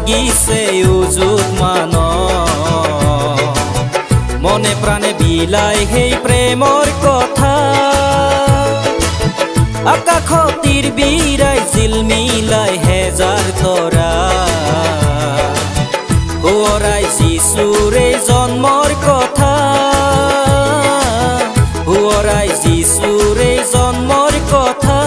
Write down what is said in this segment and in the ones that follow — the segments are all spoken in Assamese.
জাগিছে উজুত মান মনে প্ৰাণে বিলাই সেই প্ৰেমৰ কথা আকাশত তীৰ বিৰাই জিলমিলাই হেজাৰ তৰা সোঁৱৰাই যিচুৰে জন্মৰ কথা সোঁৱৰাই যিচুৰে জন্মৰ কথা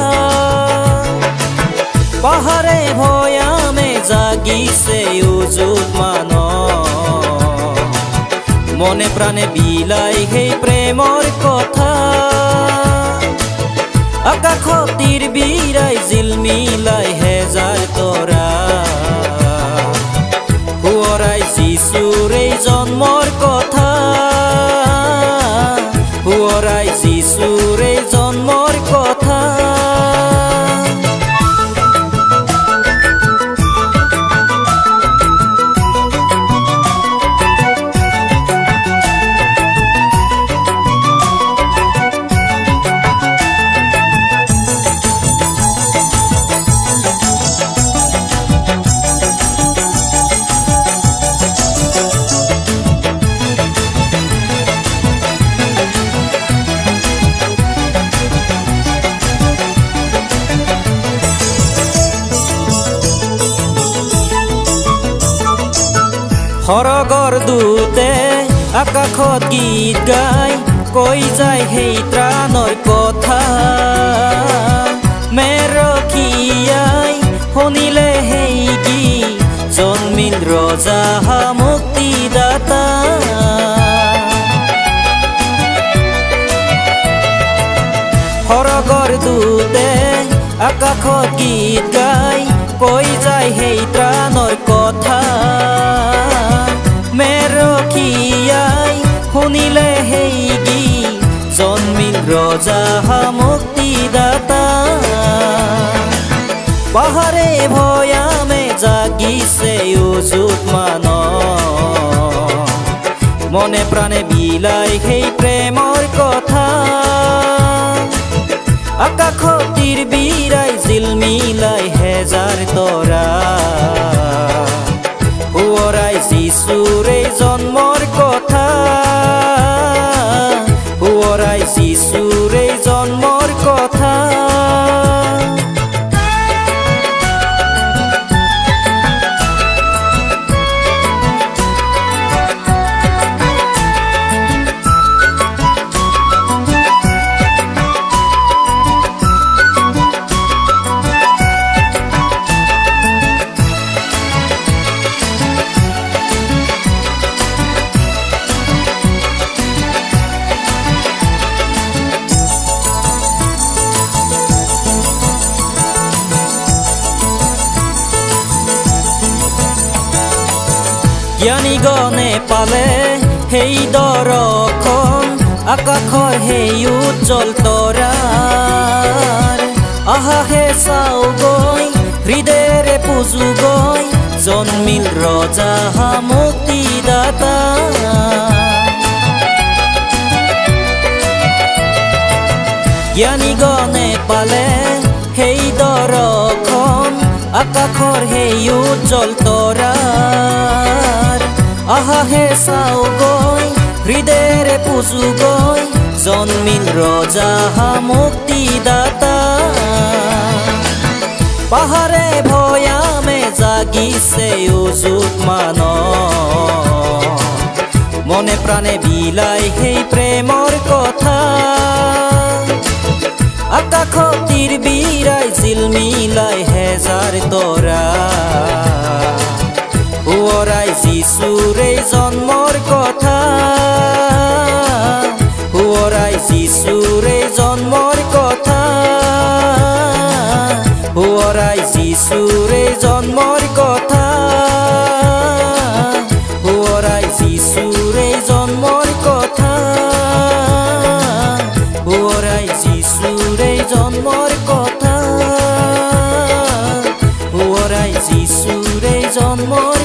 পাহাৰে ভৈয়ামে জাগিছে উজুত মান মনে প্ৰাণে বিলাই সেই প্ৰেমৰ কথা আকাশত তীৰ বিৰাই জিলমিলাই হেজাৰ তৰা সোঁৱৰাই যিচুৰে জন্মৰ কথা সোঁৱৰাই যিচুৰে জন্মৰ কথা সৰগৰ দূতে আকাশত গীত গাই কৈ যায় সেই ত্ৰাণৰ কথা মেৰখীয়াই শুনিলে সেই গীত জন্মিল ৰজা মুক্তিদাতা সৰগৰ দূতে আকাশত গীত গাই কৈ যায় সেই ত্ৰাণৰ কথা মেৰখীয়াই শুনিলে সেই গীত জন্মিল ৰজা মুক্তিদাতা পাহাৰে ভৈয়ামে জাগিছে উজুত মান মনে প্ৰাণে বিলাই সেই প্ৰেমৰ কথা আকাশত তীৰ বিৰাই জিলমিলাই হেজাৰ তৰা সোঁৱৰাই যিচুৰে জন্মৰ কথা সোঁৱৰাই যিচুৰে জন্মৰ কথা জ্ঞানীগণে পালে সেই দৰ্শন আকাশৰ সেই উজ্জ্বল তৰাৰ আহাহে চাওগৈ হৃদয়েৰে পুজোগৈ জন্মিল ৰজা মুক্তিদাতা জ্ঞানীগণে পালে সেই দৰ্শন আকাশৰ সেই উজ্জ্বল তৰাৰ আহাহে চাওগৈ হৃদয়েৰে পুজোগৈ জন্মিল ৰজা মুক্তিদাতা পাহাৰে ভৈয়ামে জাগিছে উজুত মান মনে প্ৰাণে বিলাই সেই প্ৰেমৰ কথা আকাশত তীৰ বিৰাই জিলমিলাই হেজাৰ তৰা সোঁৱৰাই যিচুৰে জন্মৰ কথা সোঁৱৰাই যিচুৰে জন্মৰ কথা সোঁৱৰাই যিচুৰে জন্মৰ কথা সোঁৱৰাই যিচুৰে জন্মৰ কথা সোঁৱৰাই যিচুৰে জন্মৰ কথা সোঁৱৰাই যিচুৰে জন্মৰ